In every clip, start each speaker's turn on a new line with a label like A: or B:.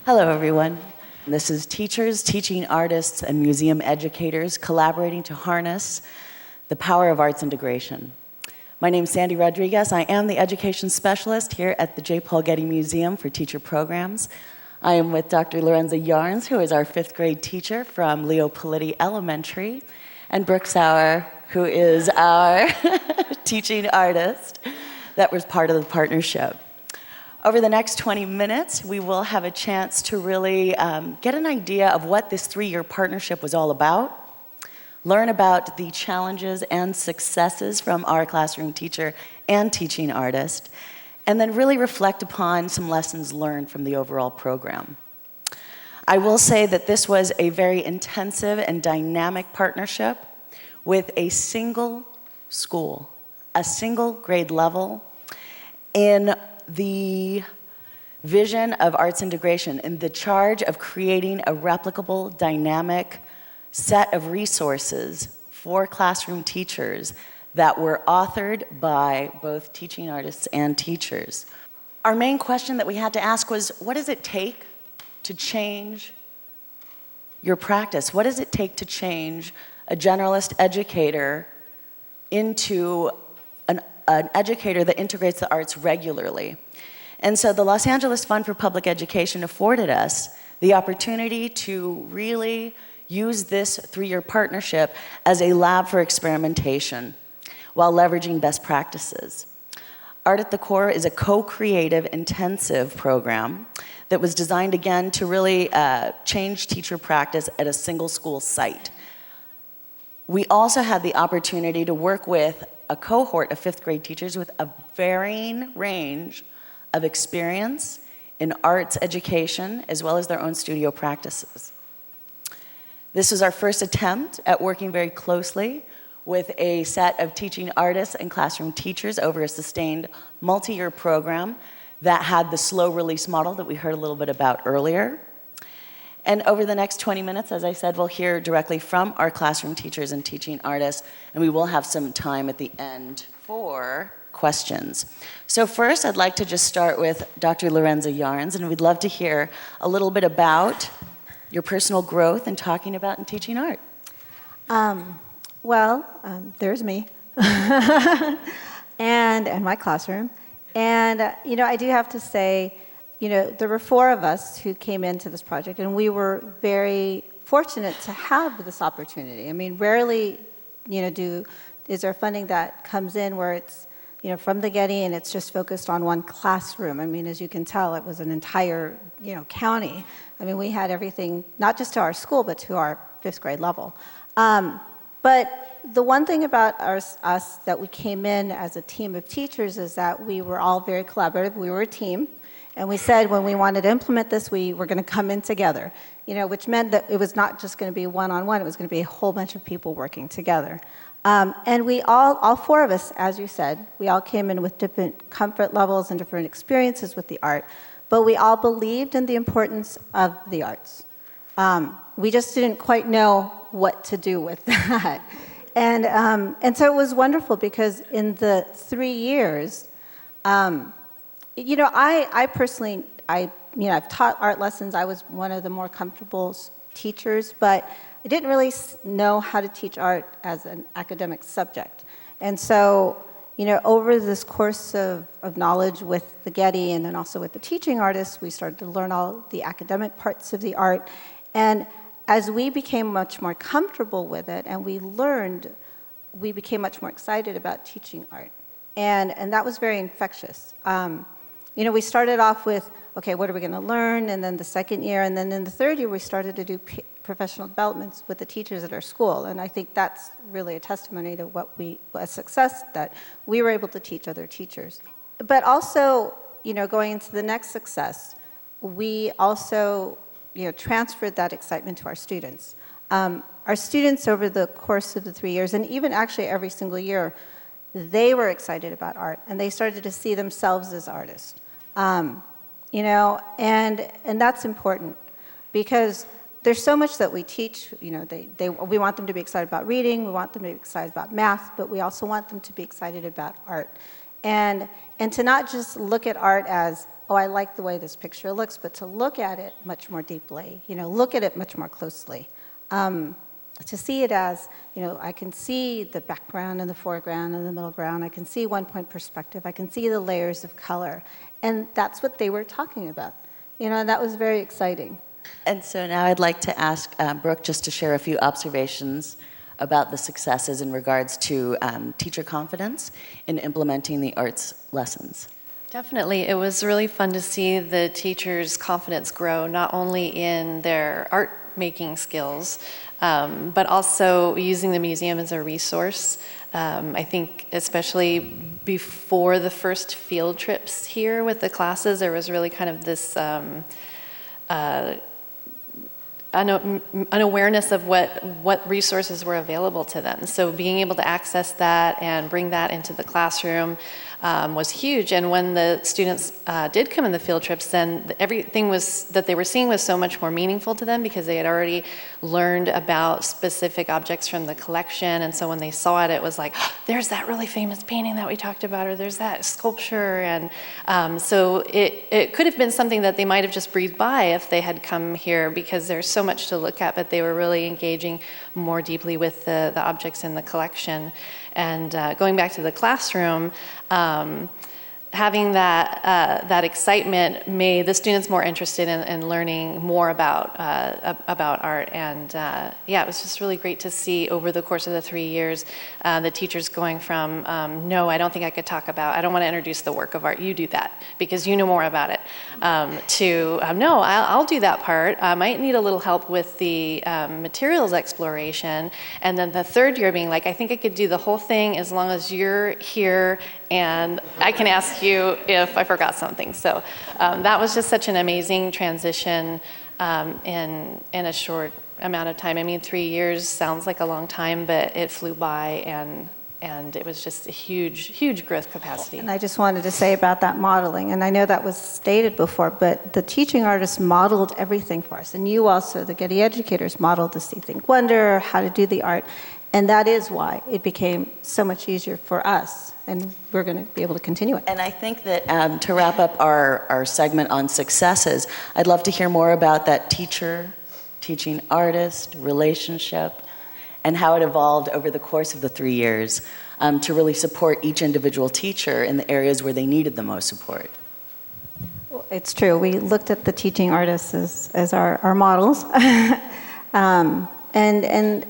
A: Hello, everyone. This is teachers, teaching artists, and museum educators collaborating to harness the power of arts integration. My name is Sandy Rodriguez. I am the education specialist here at the J. Paul Getty Museum for Teacher Programs. I am with Dr. Lorenza Yarns, who is our 5th grade teacher from Leo Politi Elementary, and Brooke Sauer, who is our teaching artist that was part of the partnership. Over the next 20 minutes, we will have a chance to really get an idea of what this 3-year partnership was all about, learn about the challenges and successes from our classroom teacher and teaching artist, and then really reflect upon some lessons learned from the overall program. I will say that this was a very intensive and dynamic partnership with a single school, a single grade level, in the vision of arts integration, in the charge of creating a replicable, dynamic set of resources for classroom teachers that were authored by both teaching artists and teachers. Our main question that we had to ask was, what does it take to change your practice? What does it take to change a generalist educator into an educator that integrates the arts regularly? And so the Los Angeles Fund for Public Education afforded us the opportunity to really use this 3-year partnership as a lab for experimentation while leveraging best practices. Art at the Core is a co-creative intensive program that was designed again to really change teacher practice at a single school site. We also had the opportunity to work with a cohort of 5th grade teachers with a varying range of experience in arts education as well as their own studio practices. This was our first attempt at working very closely with a set of teaching artists and classroom teachers over a sustained multi-year program that had the slow release model that we heard a little bit about earlier. And over the next 20 minutes, as I said, we'll hear directly from our classroom teachers and teaching artists, and we will have some time at the end for questions. So first, I'd like to just start with Dr. Lorenza Yarns, and we'd love to hear a little bit about your personal growth in talking about and teaching art.
B: There's me and my classroom. And, I do have to say, there were 4 of us who came into this project, and we were very fortunate to have this opportunity. I mean, rarely, is there funding that comes in where it's, from the Getty and it's just focused on one classroom. I mean, as you can tell, it was an entire, county. I mean, we had everything, not just to our school, but to our 5th grade level. But the one thing about us that we came in as a team of teachers is that we were all very collaborative. We were a team. And we said when we wanted to implement this, we were going to come in together, which meant that it was not just going to be one-on-one, it was going to be a whole bunch of people working together. And we all 4 of us, as you said, we all came in with different comfort levels and different experiences with the art, but we all believed in the importance of the arts. We just didn't quite know what to do with that. And so it was wonderful because in the 3 years, I personally, I've taught art lessons. I was one of the more comfortable teachers, but I didn't really know how to teach art as an academic subject. And so, over this course of knowledge with the Getty and then also with the teaching artists, we started to learn all the academic parts of the art. And as we became much more comfortable with it and we learned, we became much more excited about teaching art. And that was very infectious. We started off with, okay, what are we going to learn? And then the 2nd year, and then in the 3rd year, we started to do professional developments with the teachers at our school. And I think that's really a testimony to a success that we were able to teach other teachers. But also, going into the next success, we also, transferred that excitement to our students. Our students over the course of the 3 years, and even actually every single year, they were excited about art, and they started to see themselves as artists. And that's important because there's so much that we teach. We want them to be excited about reading, we want them to be excited about math, but we also want them to be excited about art. And to not just look at art as, oh, I like the way this picture looks, but to look at it much more deeply, look at it much more closely. To see it as, I can see the background and the foreground and the middle ground. I can see one-point perspective. I can see the layers of color. And that's what they were talking about. And that was very exciting.
A: And so now I'd like to ask Brooke just to share a few observations about the successes in regards to teacher confidence in implementing the arts lessons.
C: Definitely. It was really fun to see the teachers' confidence grow, not only in their art making skills, but also using the museum as a resource. I think especially before the first field trips here with the classes, there was really kind of this an awareness of what resources were available to them. So being able to access that and bring that into the classroom was huge. And when the students did come in the field trips, then everything that they were seeing was so much more meaningful to them because they had already learned about specific objects from the collection. And so when they saw it, it was like, oh, there's that really famous painting that we talked about, or there's that sculpture. And so it could have been something that they might have just breezed by if they had come here, because there's so much to look at, but they were really engaging more deeply with the objects in the collection. And going back to the classroom, having that excitement made the students more interested in learning more about art. And yeah, it was just really great to see over the course of the 3 years, the teachers going from, no, I don't think I could talk about, I don't want to introduce the work of art, you do that, because you know more about it, to, no, I'll do that part. I might need a little help with the materials exploration. And then the third year being like, I think I could do the whole thing as long as you're here and I can ask you if I forgot something. So that was just such an amazing transition in a short amount of time. I mean, 3 years sounds like a long time, but it flew by, and it was just a huge growth capacity.
B: And I just wanted to say about that modeling, and I know that was stated before, but the teaching artists modeled everything for us. And you also, the Getty educators, modeled the See, Think, Wonder, how to do the art. And that is why it became so much easier for us, and we're going to be able to continue it.
A: And I think that to wrap up our segment on successes, I'd love to hear more about that teaching artist relationship and how it evolved over the course of the 3 years to really support each individual teacher in the areas where they needed the most support.
B: Well, it's true. We looked at the teaching artists as our models. And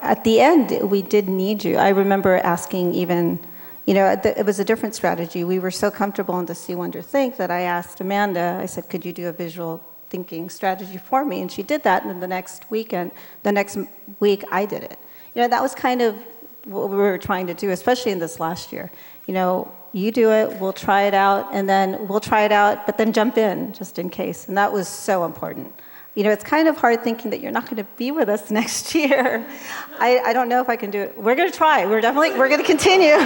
B: at the end, we did need you. I remember asking even, it was a different strategy. We were so comfortable in the See, Wonder, Think that I asked Amanda, I said, could you do a visual thinking strategy for me? And she did that, and then the next week I did it. That was kind of what we were trying to do, especially in this last year. You do it, we'll try it out, and then we'll try it out, but then jump in just in case. And that was so important. It's kind of hard thinking that you're not going to be with us next year. I don't know if I can do it. We're going to try. We're going to continue.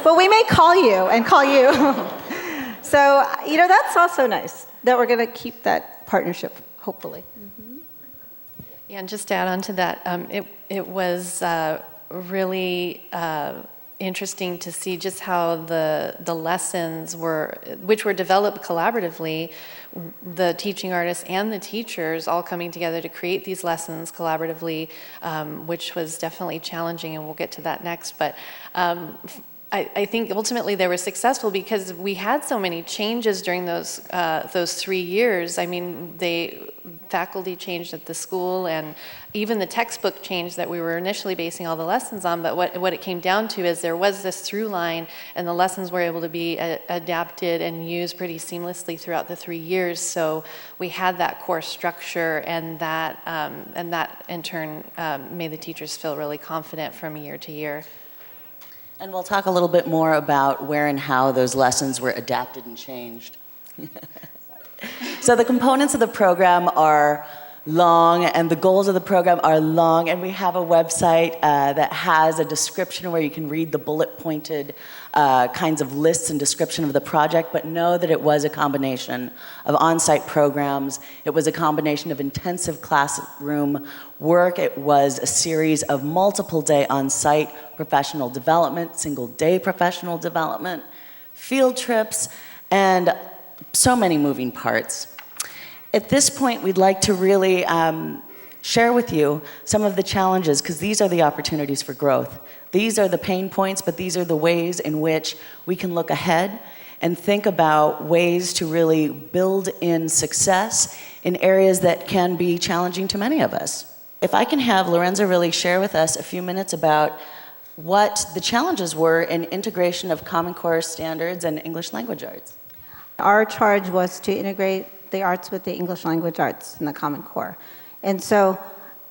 B: But we may call you and call you. So, that's also nice that we're going to keep that partnership, hopefully. Mm-hmm.
C: Yeah, and just to add on to that, it was really interesting to see just how the lessons which were developed collaboratively, the teaching artists and the teachers all coming together to create these lessons collaboratively, which was definitely challenging, and we'll get to that next. But I think ultimately they were successful because we had so many changes during those 3 years. I mean, faculty changed at the school, and even the textbook changed that we were initially basing all the lessons on. But what it came down to is there was this through line, and the lessons were able to be adapted and used pretty seamlessly throughout the 3 years. So we had that core structure, and that in turn made the teachers feel really confident from year to year.
A: And we'll talk a little bit more about where and how those lessons were adapted and changed. So the components of the program are long, and the goals of the program are long, and we have a website that has a description where you can read the bullet-pointed kinds of lists and description of the project, but know that it was a combination of on-site programs. It was a combination of intensive classroom work. It was a series of multiple-day on-site professional development, single-day professional development, field trips, and so many moving parts. At this point, we'd like to really share with you some of the challenges, because these are the opportunities for growth. These are the pain points, but these are the ways in which we can look ahead and think about ways to really build in success in areas that can be challenging to many of us. If I can have Lorenza really share with us a few minutes about what the challenges were in integration of Common Core standards and English language arts.
B: Our charge was to integrate the arts with the English language arts in the Common Core. And so,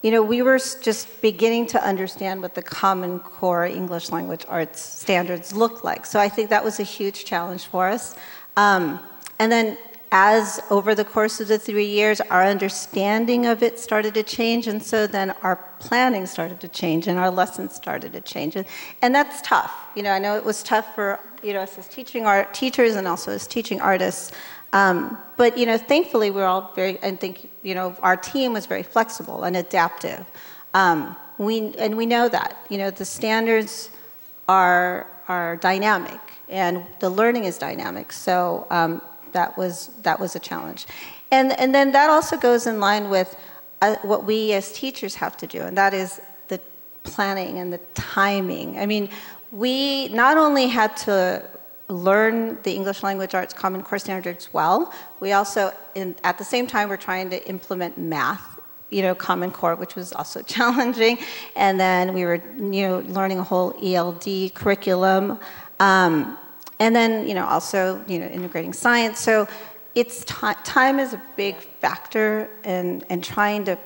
B: we were just beginning to understand what the Common Core English language arts standards looked like. So I think that was a huge challenge for us. And then as over the course of the 3 years, our understanding of it started to change, and so then our planning started to change, and our lessons started to change. And that's tough. I know it was tough for us as teachers and also as teaching artists. But thankfully we're all I think our team was very flexible and adaptive. We know that the standards are dynamic and the learning is dynamic. So that was a challenge, and then that also goes in line with what we as teachers have to do, and that is the planning and the timing. I mean, we not only had to learn the English language arts Common Core standards well, we also, at the same time, we're trying to implement math, Common Core, which was also challenging. And then we were, learning a whole ELD curriculum. And then, also, integrating science. So it's time is a big factor in trying to,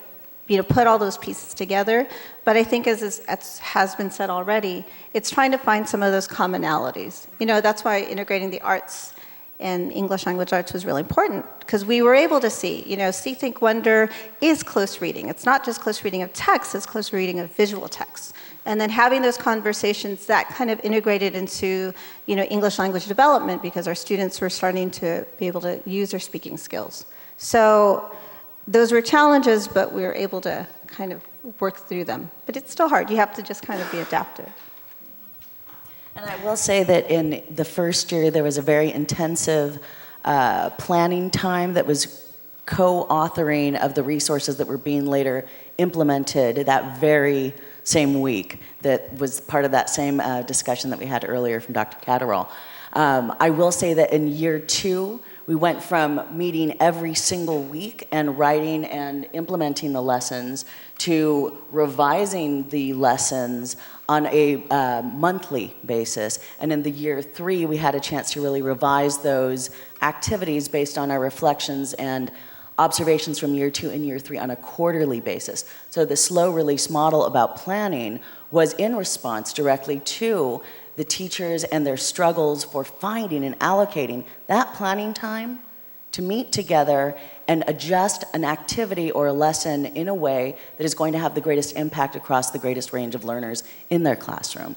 B: put all those pieces together. But I think as has been said already, it's trying to find some of those commonalities. That's why integrating the arts and English language arts was really important, because we were able to see, See, Think, Wonder is close reading. It's not just close reading of text, it's close reading of visual text. And then having those conversations, that kind of integrated into, English language development, because our students were starting to be able to use their speaking skills. So those were challenges, but we were able to kind of work through them. But it's still hard. You have to just kind of be adaptive.
A: And I will say that in the first year, there was a very intensive planning time that was co-authoring of the resources that were being later implemented that very same week. That was part of that same discussion that we had earlier from Dr. Catterall. I will say that in year 2, we went from meeting every single week and writing and implementing the lessons to revising the lessons on a monthly basis. And in the year 3, we had a chance to really revise those activities based on our reflections and observations from year 2 and year 3 on a quarterly basis. So the slow release model about planning was in response directly to the teachers and their struggles for finding and allocating that planning time to meet together and adjust an activity or a lesson in a way that is going to have the greatest impact across the greatest range of learners in their classroom.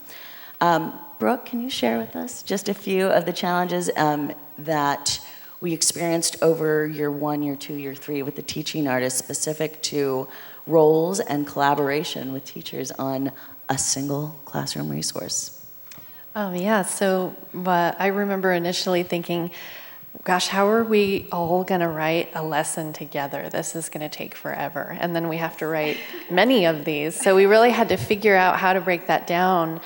A: Brooke, can you share with us just a few of the challenges that we experienced over year 1, year 2, year 3 with the teaching artists specific to roles and collaboration with teachers on a single classroom resource?
C: Yeah, so I remember initially thinking, gosh, how are we all going to write a lesson together? This is going to take forever. And then we have to write many of these. So we really had to figure out how to break that down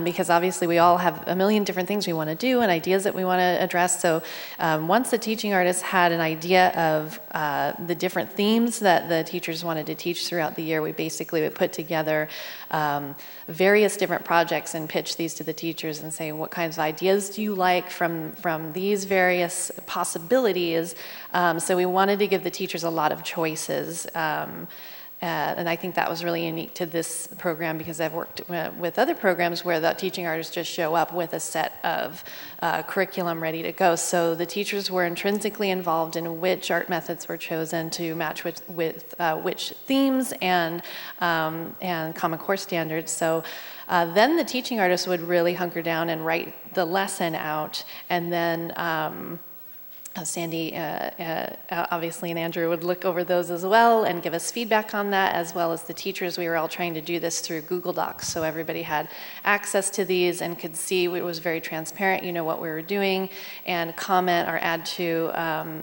C: because obviously we all have a million different things we want to do and ideas that we want to address. So once the teaching artists had an idea of the different themes that the teachers wanted to teach throughout the year, we basically would put together various different projects and pitch these to the teachers and say, what kinds of ideas do you like from these various possibilities? So we wanted to give the teachers a lot of choices. And I think that was really unique to this program because I've worked with other programs where the teaching artists just show up with a set of curriculum ready to go. So the teachers were intrinsically involved in which art methods were chosen to match with which themes and Common Core standards. So then the teaching artists would really hunker down and write the lesson out, and then Sandy, obviously, and Andrew would look over those as well and give us feedback on that, as well as the teachers. We were all trying to do this through Google Docs, so everybody had access to these and could see. It was very transparent, what we were doing, and comment or add to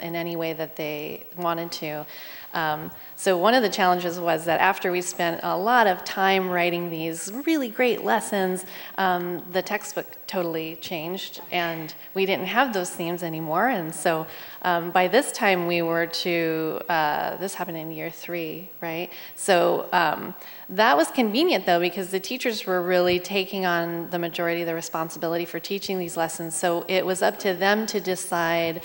C: in any way that they wanted to. So one of the challenges was that after we spent a lot of time writing these really great lessons, the textbook totally changed, and we didn't have those themes anymore. And so by this time we were this happened in year 3, right? So that was convenient though, because the teachers were really taking on the majority of the responsibility for teaching these lessons. So it was up to them to decide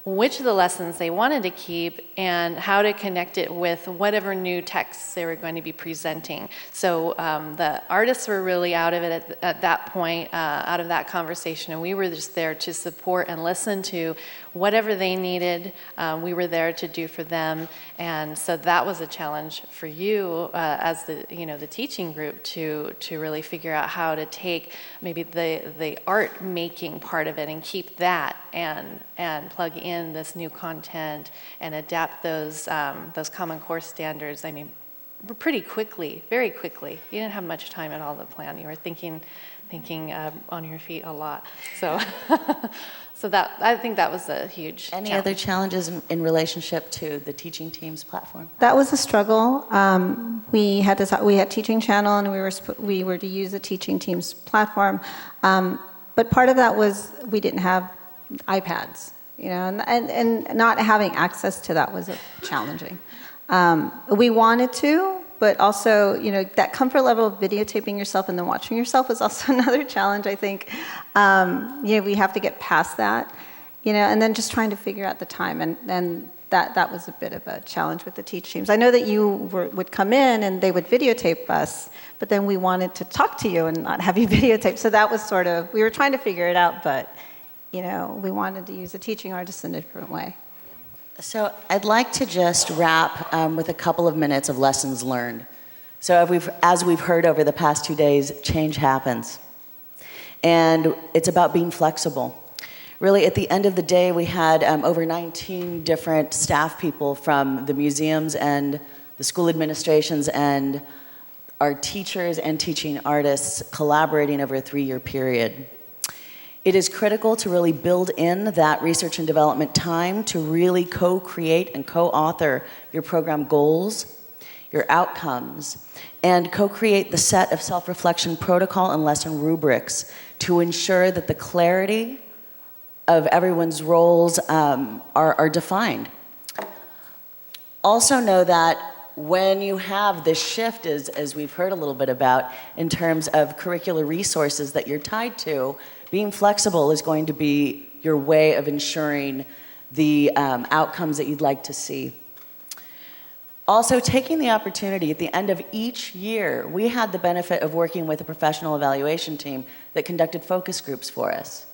C: which of the lessons they wanted to keep and how to connect it with whatever new texts they were going to be presenting. So the artists were really out of it at that point, out of that conversation, and we were just there to support and listen to whatever they needed. We were there to do for them, and so that was a challenge for you as the teaching group to really figure out how to take maybe the art making part of it and keep that and plug in this new content and adapt those Common Core standards. I mean, pretty quickly, very quickly. You didn't have much time at all to plan. You were thinking on your feet a lot. So, I think that was a huge
A: Any
C: challenge.
A: other challenges in relationship to the teaching teams platform?
B: That was a struggle. We had Teaching Channel, and we were to use the teaching team's platform. But part of that was we didn't have iPads, and not having access to that was challenging. We wanted to, but also, that comfort level of videotaping yourself and then watching yourself is also another challenge, I think. We have to get past that, and then just trying to figure out the time, and that was a bit of a challenge with the teach teams. I know that you would come in and they would videotape us, but then we wanted to talk to you and not have you videotape. So that was we were trying to figure it out, but we wanted to use the teaching artists in a different way.
A: So I'd like to just wrap with a couple of minutes of lessons learned. So as we've heard over the past 2 days, change happens. And it's about being flexible. Really, at the end of the day, we had over 19 different staff people from the museums and the school administrations and our teachers and teaching artists collaborating over a 3-year period. It is critical to really build in that research and development time to really co-create and co-author your program goals, your outcomes, and co-create the set of self-reflection protocol and lesson rubrics to ensure that the clarity of everyone's roles are defined. Also know that when you have this shift, as we've heard a little bit about, in terms of curricular resources that you're tied to, being flexible is going to be your way of ensuring the outcomes that you'd like to see. Also, taking the opportunity at the end of each year, we had the benefit of working with a professional evaluation team that conducted focus groups for us.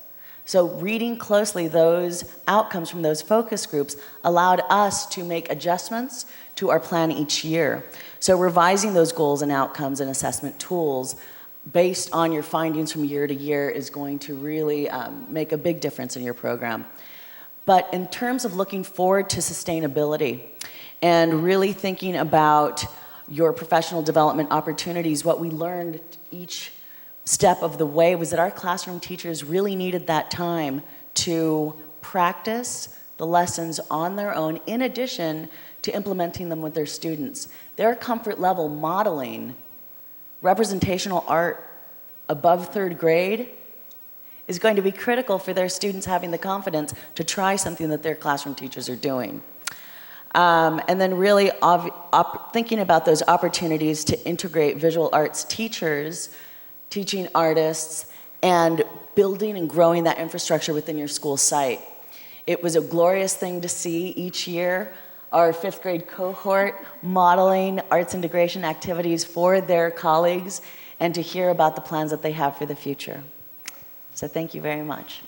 A: So reading closely those outcomes from those focus groups allowed us to make adjustments to our plan each year. So revising those goals and outcomes and assessment tools based on your findings from year to year is going to really make a big difference in your program. But in terms of looking forward to sustainability and really thinking about your professional development opportunities, what we learned each step of the way was that our classroom teachers really needed that time to practice the lessons on their own in addition to implementing them with their students. Their comfort level modeling representational art above 3rd grade is going to be critical for their students having the confidence to try something that their classroom teachers are doing. And then really thinking about those opportunities to integrate visual arts teachers, teaching artists, and building and growing that infrastructure within your school site. It was a glorious thing to see each year our 5th grade cohort modeling arts integration activities for their colleagues and to hear about the plans that they have for the future. So thank you very much.